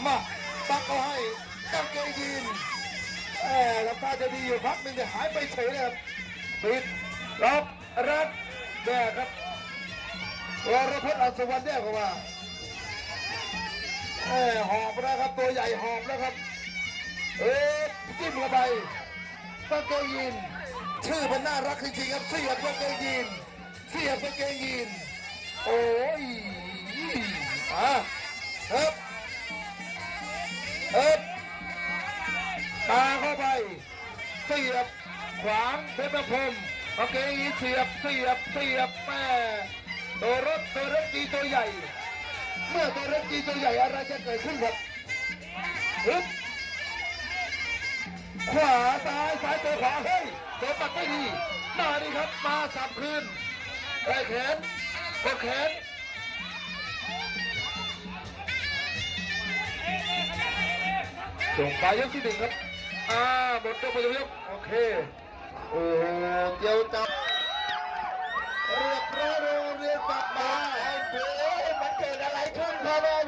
มาปักเอาให้กางเกงยีนทำท่าจะดีอยู่พักหนึ่งแต่หายไปเฉยเลยครับปิดล็อกรัดแย่ครับวรพจน์อัศวรรณแย่กว่าหอบนะครับตัวใหญ่หอบแล้วครับจิ้มเข้าไปกางเกงยีนชื่อมันน่ารักจริงๆครับเสียบกางเกงยีนเสียบกางเกงยีนโอ้ยครับตาเข้าไปเสียบขวางเพชรพรหมกางเกงยีนเสียบแม่ตัวรถดีตัวใหญ่เมื่อตัวรถดีตัวใหญ่อะไรจะเกิดขึ้นครับขวาซ้ายตัวขวาเฮ้ยตัวปัดไม่ดีมาดีครับมาสับคืนแขนกดแขนส่งไปยกที่หนึ่งครับหมดยกไปยกโอเคโอ้เกี่ยวจับเรียบร้อยโรงเรียนกลับมามันเกิดอะไรขึ้นครับ